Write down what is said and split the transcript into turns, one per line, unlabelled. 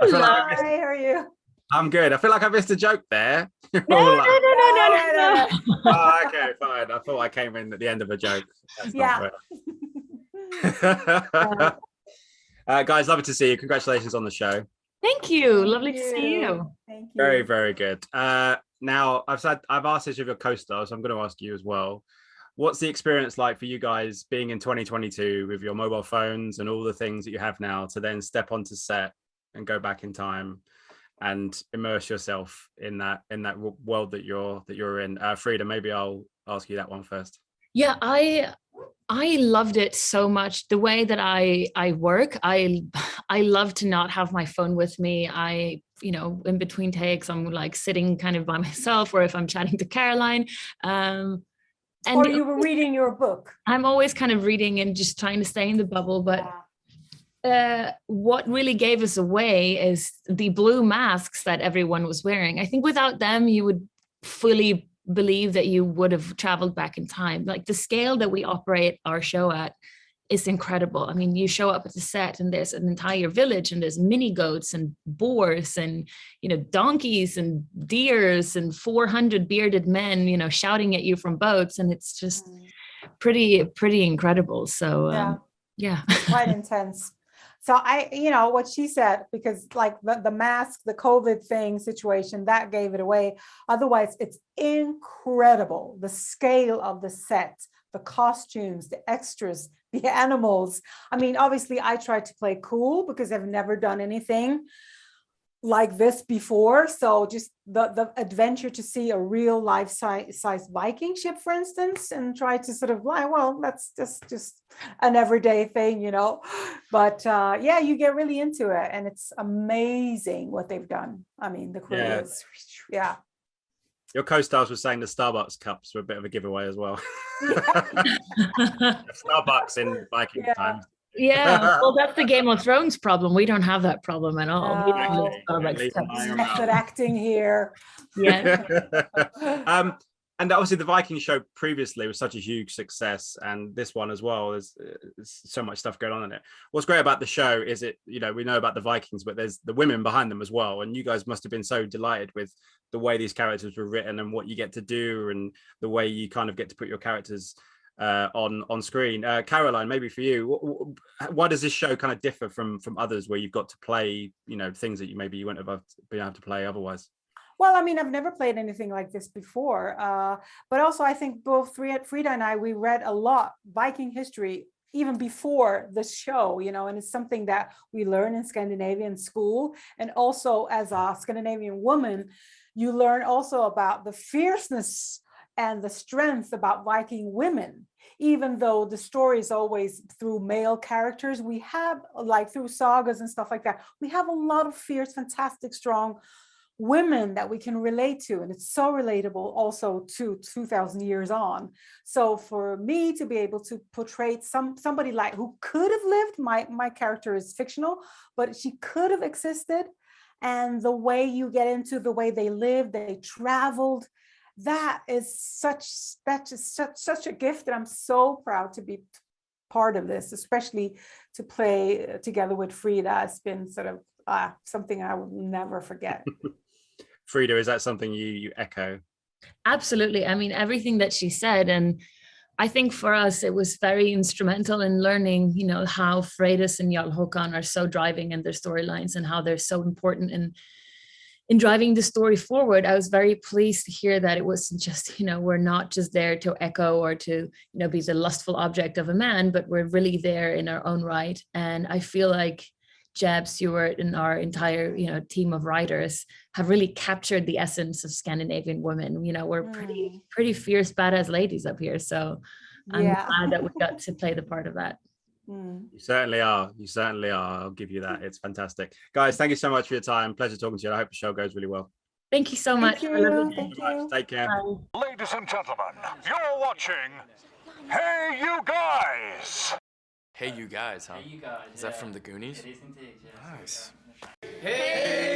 I feel like
Hi, how are you?
I'm good. I feel like I missed a joke there.
No.
Oh, okay, fine. I thought I came in at the end of a joke. That's not fair. Guys, lovely to see you. Congratulations on the show.
Thank you. Lovely to see you.
Thank you.
Very, very good. Now, I've asked this of your co-star, so I'm going to ask you as well. What's the experience like for you guys being in 2022 with your mobile phones and all the things that you have now to then step onto set and go back in time and immerse yourself in that world that you're in? Frida, maybe I'll ask you that one first.
Yeah, I loved it so much. The way that I work, I love to not have my phone with me. In between takes, I'm like sitting kind of by myself, or if I'm chatting to Caroline.
Or you were reading your book.
I'm always kind of reading and just trying to stay in the bubble. But what really gave us away is the blue masks that everyone was wearing. I think without them, you would fully believe that you would have traveled back in time. Like the scale that we operate our show at is incredible. I mean, you show up at the set and there's an entire village and there's mini goats and boars and, donkeys and deers and 400 bearded men, shouting at you from boats. And it's just pretty incredible. So, yeah.
Quite intense. So what she said, because like the mask, the COVID thing situation, that gave it away. Otherwise, it's incredible. The scale of the set, the costumes, the extras, the animals. I mean, obviously I tried to play cool because I've never done anything like this before. So just the adventure to see a real life-size Viking ship, for instance, and try to sort of like, well, that's just an everyday thing, But you get really into it, and it's amazing what they've done. I mean, the crew is,
Your co-stars were saying the Starbucks cups were a bit of a giveaway as well. Starbucks in Viking times.
Yeah, well, that's the Game of Thrones problem. We don't have that problem at all.
Method acting here.
Yeah.
And obviously the Viking show previously was such a huge success, and this one as well. There's so much stuff going on in it. What's great about the show is we know about the Vikings, but there's the women behind them as well. And you guys must have been so delighted with the way these characters were written and what you get to do and the way you kind of get to put your characters on screen. Caroline, maybe for you, why does this show kind of differ from others where you've got to play, things that you wouldn't have been able to play otherwise?
Well, I mean, I've never played anything like this before, but also I think both Frida and I, we read a lot Viking history even before the show, and it's something that we learn in Scandinavian school. And also as a Scandinavian woman, you learn also about the fierceness and the strength about Viking women. Even though the story is always through male characters, we have, like through sagas and stuff like that, we have a lot of fierce, fantastic, strong women that we can relate to. And it's so relatable also to 2000 years on. So for me to be able to portray somebody like who could have lived, my character is fictional, but she could have existed. And the way you get into the way they lived, they traveled, that is such a gift, and I'm so proud to be part of this, especially to play together with Frida. It's been sort of something I will never forget.
Frida, is that something you echo?
Absolutely. I mean, everything that she said, and I think for us it was very instrumental in learning, how Freydis and Jarl Håkon are so driving in their storylines and how they're so important in driving the story forward. I was very pleased to hear that it wasn't just, we're not just there to echo or to, be the lustful object of a man, but we're really there in our own right. And I feel like Jeb Stuart and our entire, team of writers have really captured the essence of Scandinavian women. We're pretty fierce, badass ladies up here. So I'm glad that we got to play the part of that.
You certainly are. I'll give you that. It's fantastic. Guys, thank you so much for your time. Pleasure talking to you. I hope the show goes really well.
Thank you so much.
Thank you.
Take care.
Bye.
Ladies and gentlemen, you're watching Hey You Guys.
Hey You Guys, huh?
Hey, you guys.
Is that from the Goonies?
It is indeed, yes.
Nice.
Hey!